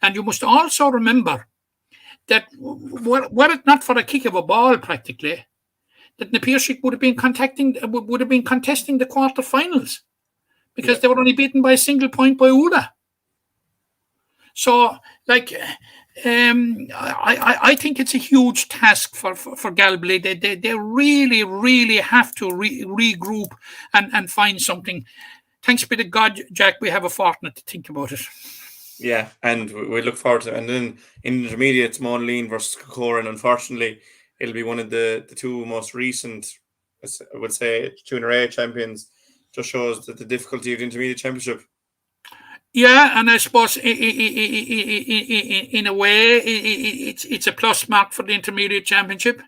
and you must also remember that were it not for a kick of a ball, practically, that Na Piarsaigh would have been contesting the quarterfinals because they were only beaten by a single point by Ula. So, I think it's a huge task for Galbally. They really, really have to regroup and find something. Thanks be to God, Jack, we have a fortnight to think about it. Yeah, and we look forward to it. And then in intermediate, it's Monleen versus Corcoran. Unfortunately, it'll be one of the two most recent, I would say, Junior A champions. Just shows that the difficulty of the intermediate championship. Yeah, and I suppose in a way, it's a plus mark for the intermediate championship.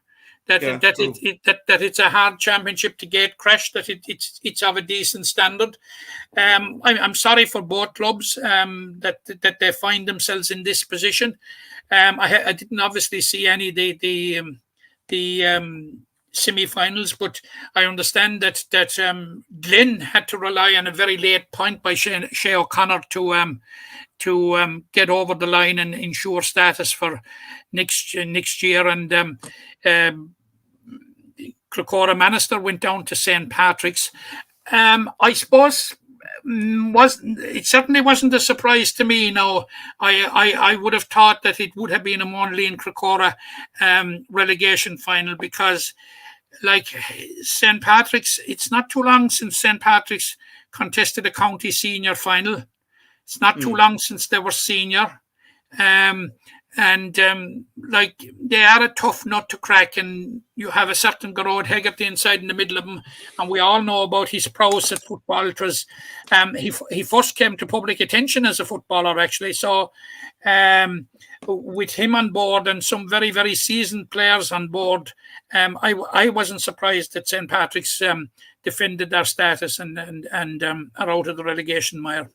That it's a hard championship to get crashed. That it's of a decent standard. I'm sorry for both clubs that they find themselves in this position. I didn't obviously see any of the semi-finals, but I understand that Glen had to rely on a very late point by Shea O'Connor to get over the line and ensure status for next year. And Crecora Manister went down to St. Patrick's. I suppose it certainly wasn't a surprise to me. No, I would have thought that it would have been a Monleen Crecora relegation final because, like St. Patrick's, it's not too long since St. Patrick's contested a county senior final. It's not too long since they were senior. Like they are a tough nut to crack, and you have a certain Garrod Hegarty inside in the middle of them, and we all know about his prowess at football. It was he first came to public attention as a footballer, actually. So with him on board and some very, very seasoned players on board, I wasn't surprised that St. Patrick's defended their status and are out of the relegation mire.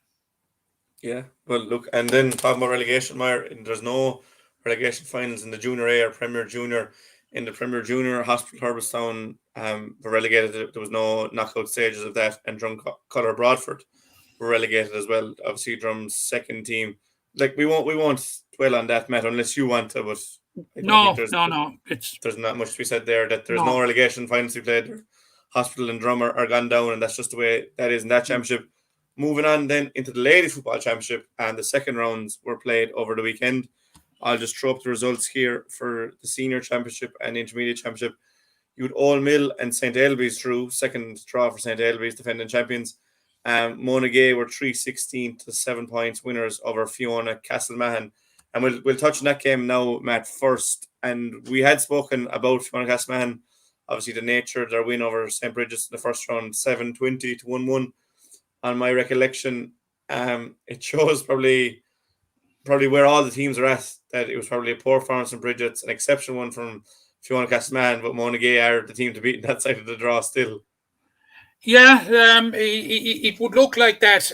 Yeah, well, look, and then talking about relegation mire, there's no relegation finals in the Junior A or Premier Junior. In the Premier Junior, Hospital Herbestown were relegated. There was no knockout stages of that, and Drumcolor Broadford were relegated as well. Obviously, Drum's second team. Like we won't dwell on that, Matt, unless you want to. But no. There's not much to be said there. That there's no relegation finals to be played. Hospital and Drum are gone down, and that's just the way that is in that championship. Moving on then into the Ladies Football Championship, and the second rounds were played over the weekend. I'll just throw up the results here for the Senior Championship and Intermediate Championship. You had Old Mill and St. Ailbe's through, second draw for St. Ailbe's, defending champions. Monaghay were 3-16 to 7 points winners over Fiona Castlemahan. And we'll touch on that game now, Matt, first. And we had spoken about Fiona Castlemahan, obviously the nature of their win over St. Bridget's in the first round, 7-20 to 1-1. On my recollection, it shows probably where all the teams are at, that it was probably a poor performance from Bridget's, an exceptional one from Fiona Castlemahan, but Monaghay are the team to beat in that side of the draw still. Yeah, it would look like that.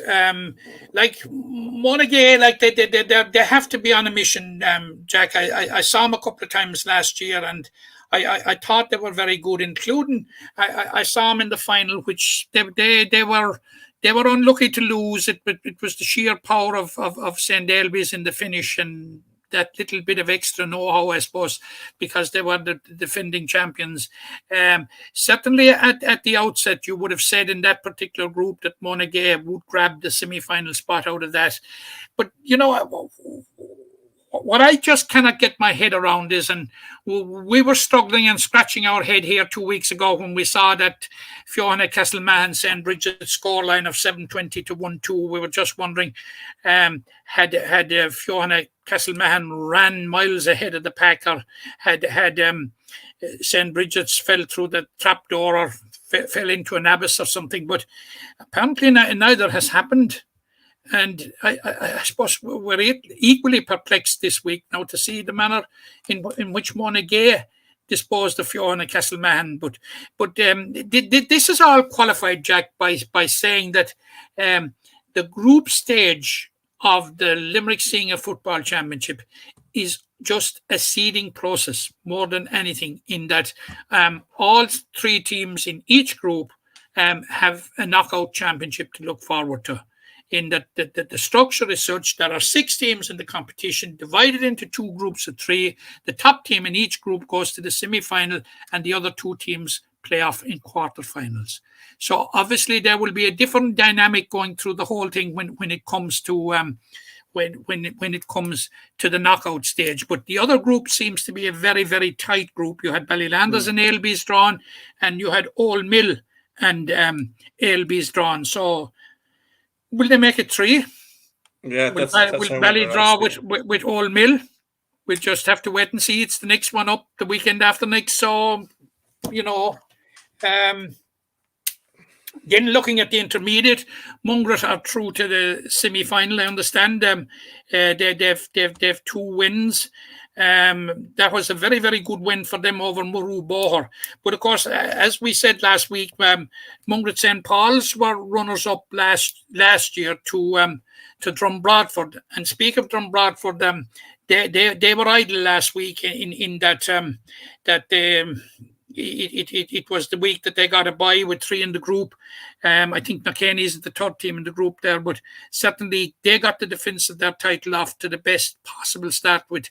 Like Monaghay, like they have to be on a mission, Jack. I saw them a couple of times last year, and I thought they were very good, including I saw them in the final, which they were unlucky to lose it, but it was the sheer power of St. Ailbe's in the finish and that little bit of extra know-how, I suppose, because they were the defending champions. Certainly at the outset, you would have said in that particular group that Monaghay would grab the semi-final spot out of that. But, you know, what I just cannot get my head around is, and we were struggling and scratching our head here 2 weeks ago when we saw that Fiona Castlemahan St. Bridget's scoreline of 720 to 1-2. We were just wondering, had Fiona Castlemahan ran miles ahead of the pack, or had St. Bridget's fell through the trapdoor or fell into an abyss or something. But apparently neither has happened. And I suppose we're equally perplexed this week now to see the manner in which Monaghan disposed of Fiona Castlemahan. But this is all qualified, Jack, by saying that the group stage of the Limerick Senior Football Championship is just a seeding process more than anything, in that all three teams in each group have a knockout championship to look forward to. In that the structure is such that there are 6 teams in the competition divided into 2 groups of 3. The top team in each group goes to the semi-final, and the other 2 teams play off in quarterfinals. So obviously there will be a different dynamic going through the whole thing when it comes to when it comes to the knockout stage. But the other group seems to be a very, very tight group. You had Ballylanders and Ailbees drawn, and you had Old Mill and Ailbees drawn. So will they make it 3? Yeah, will Bally draw with Old Mill? We'll just have to wait and see. It's the next one up, the weekend after next. So, then looking at the intermediate, Mungret are through to the semi-final. I understand they've 2 wins. That was a very, very good win for them over Murru Boher. But of course, as we said last week, Mungret St. Paul's were runners-up last year to Drumbradford. And speak of Drumbradford, they were idle last week in that it was the week that they got a bye with 3 in the group. I think Knockaneys is the 3rd team in the group there, but certainly they got the defence of their title off to the best possible start with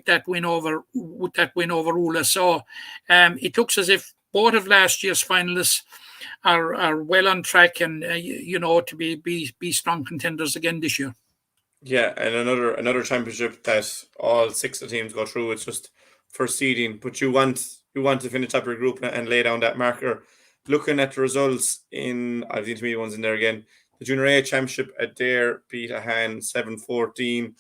that win over Ula. So it looks as if both of last year's finalists are well on track and to be strong contenders again this year. Yeah, and another championship that all 6 of the teams go through. It's just for seeding, but you want to finish up your group and lay down that marker. Looking at the results I've the intermediate ones in there again. The Junior A Championship, Adair beat Ahan 7-14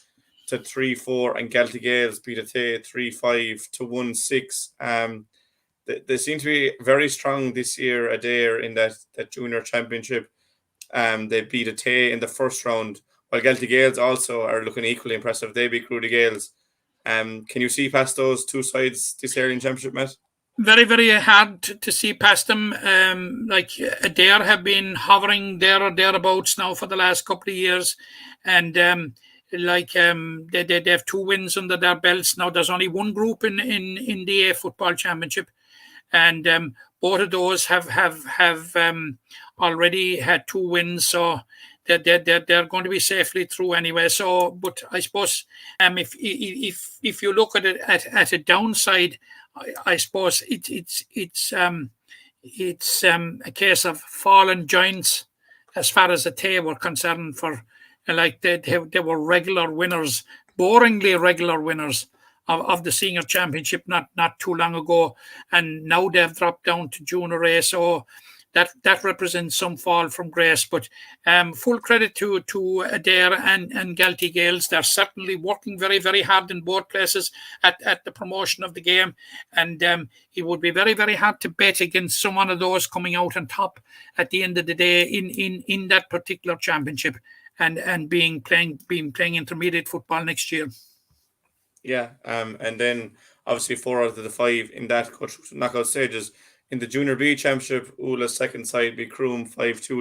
to 3-4, and Galty Gales beat Atay 3-5 to 1-6. They seem to be very strong this year, Adair, in that Junior Championship. They beat Atay in the first round, while Galty Gales also are looking equally impressive. They beat Crudy Gales. Can you see past those 2 sides this year in Championship, Matt? Very, very hard to see past them. Like Adair have been hovering there or thereabouts now for the last couple of years, and they have 2 wins under their belts now. There's only 1 group in the A Football Championship, and both of those have already had 2 wins. So they're going to be safely through anyway. So, but I suppose if you look at it at a downside, I suppose it's a case of fallen giants as far as the Tay were concerned. For they were regular winners, boringly regular winners of the senior championship not too long ago, and now they've dropped down to junior A. So that represents some fall from grace, but full credit to Adair and Galty Gales. They're certainly working very, very hard in both places at the promotion of the game, and it would be very, very hard to bet against some one of those coming out on top at the end of the day in that particular championship and being playing intermediate football next year. Yeah, and then obviously 4 out of the 5 in that knockout stages. In the Junior B Championship, Ula's second side beat Croom 5-2 to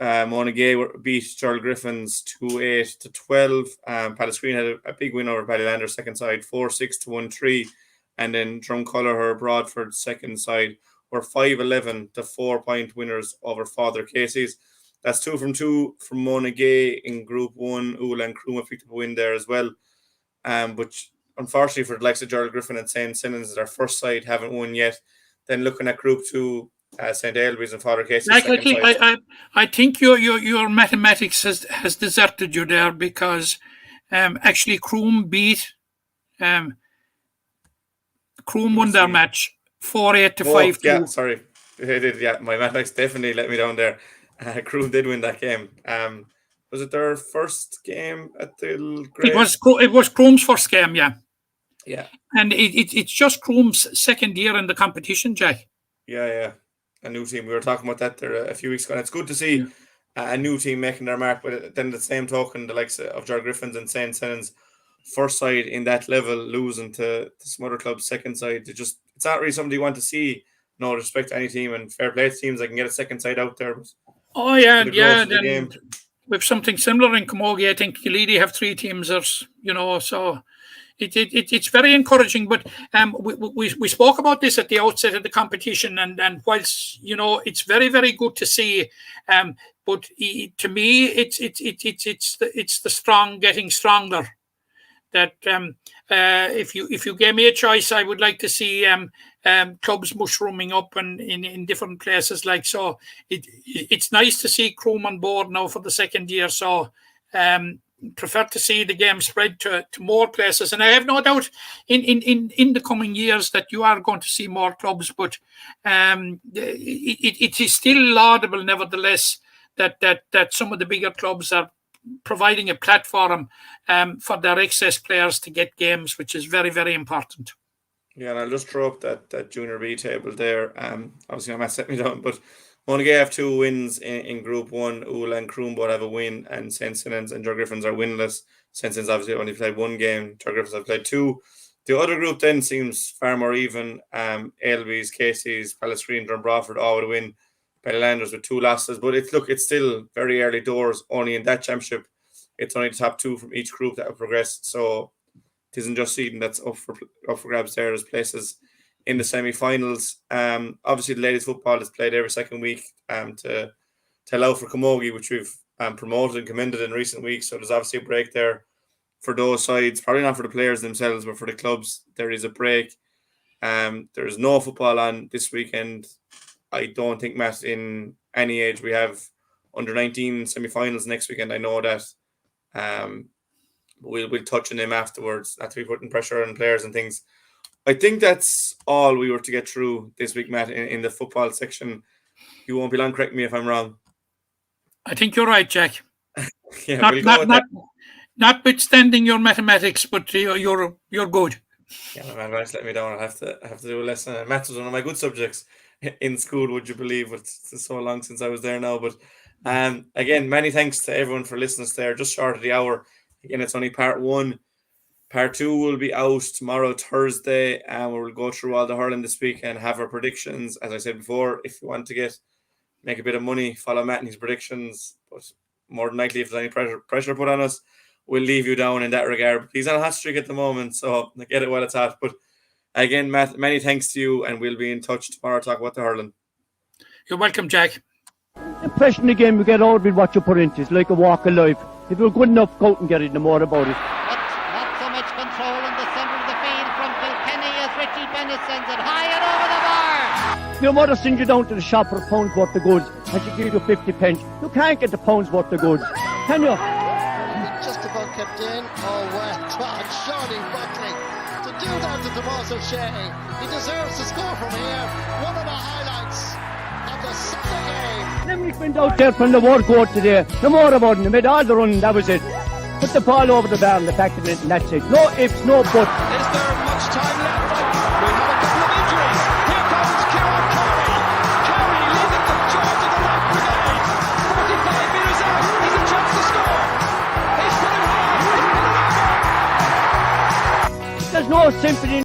4-8. Monaghan beat Charles Griffins 2-8 to 12. Pallasgreen had a big win over Ballylanders second side 4-6 to 1-3. And then Drumcolor Broadford second side were 5-11 to 4-point winners over Father Casey's. That's 2 from 2 from Monaghan in Group 1. Ula and Croom have picked up a win there as well. But unfortunately for the likes of Gerald Griffin and St. Simmons, their first side haven't won yet. Then looking at Group 2, St. Ailbees and Father Casey. I think your mathematics has deserted you there, because Actually, Croom won their match 4-8 to 5-2. Yeah, sorry. They did, yeah. My mathematics definitely let me down there. Croom did win that game. Was it their first game at the grade? It was Croom's first game, yeah. Yeah. And it's just Croom's second year in the competition, Jack. Yeah. A new team. We were talking about that there a few weeks ago. And it's good to see a new team making their mark. But then the same token, the likes of Jar Griffins and St. Sennon's first side in that level losing to some other clubs' second side. It's not really something you want to see. No respect to any team, and fair play to teams that can get a second side out there. Oh, yeah. Then with something similar in Camogie, I think Killeedy have 3 teams, so it's very encouraging. But we spoke about this at the outset of the competition, and whilst it's very, very good to see, but to me it's the strong getting stronger. That if you gave me a choice, I would like to see clubs mushrooming up and in different places. It's nice to see Croom on board now for the second year. So prefer to see the game spread to more places, and I have no doubt in the coming years that you are going to see more clubs. But it is still laudable, nevertheless, that some of the bigger clubs are providing a platform for their excess players to get games, which is very, very important. Yeah, and I'll just throw up that Junior B table there. Obviously, I might set me down, but Monaghan have 2 wins in Group 1. Oola and Croom both have a win, and St. Sennon's and Jar Griffins are winless. St. Sennon's obviously only played 1 game. Jar Griffins have played 2. The other group then seems far more even. Ailbees, Casey's, Palestine, and Bradford all with a win. Bellanders with 2 losses, but it's still very early doors. Only in that championship, it's only the top 2 from each group that have progressed. So it isn't just seeding that's up for grabs there. There's places in the semi-finals. Obviously, the ladies football is played every second week to allow for Camogie, which we've promoted and commended in recent weeks. So there's obviously a break there for those sides. Probably not for the players themselves, but for the clubs, there is a break. There's no football on this weekend. I don't think, Matt, in any age we have under 19 semi-finals next weekend. I know that. We'll touch on them afterwards. Not to be putting pressure on players and things. I think that's all we were to get through this week, Matt, in the football section. You won't be long. Correct me if I'm wrong. I think you're right, Jack. Yeah, notwithstanding your mathematics, but you're good. Yeah, my mathematics let me down. I have to do a lesson. Maths was one of my good subjects in school, would you believe? It's so long since I was there now. But again, many thanks to everyone for listening there. Just short of the hour. Again, it's only part 1. Part 2 will be out tomorrow, Thursday, and we'll go through all the hurling this week and have our predictions. As I said before, if you want to make a bit of money, follow Matt and his predictions. But more than likely, if there's any pressure put on us, we'll leave you down in that regard. He's on a hot streak at the moment, so get it while it's hot. But again, Matt, many thanks to you, and we'll be in touch tomorrow to talk about the hurling. You're welcome, Jack. The impression again we get out with what you put into it's like a walk of life. If you're good enough, go out and get it, no more about it. But not so much control in the centre of the field from Kilkenny as Richie Bennett sends it high and over the bar. Your mother sends you down to the shop for a pound's worth of goods and she gives you 50 pence. You can't get the pound's worth of goods, can you? Just about kept in. Oh, well done, Johnny Buckley. To do that to Tommaso Sheahy, he deserves to score from here. One of the highlights of the Sunday game. Limerick went out there from the work out today. No more about it. They made all the running, that was it. Put the ball over the bar and the back of it, and that's it. No ifs, no buts. Is there much time left? We have a couple of injuries. Here comes Kieran Carey. Carey leading the charge of the right brigade. 45 metres out. He's a chance to score. He's put him hard. He's put it over. There's no sympathy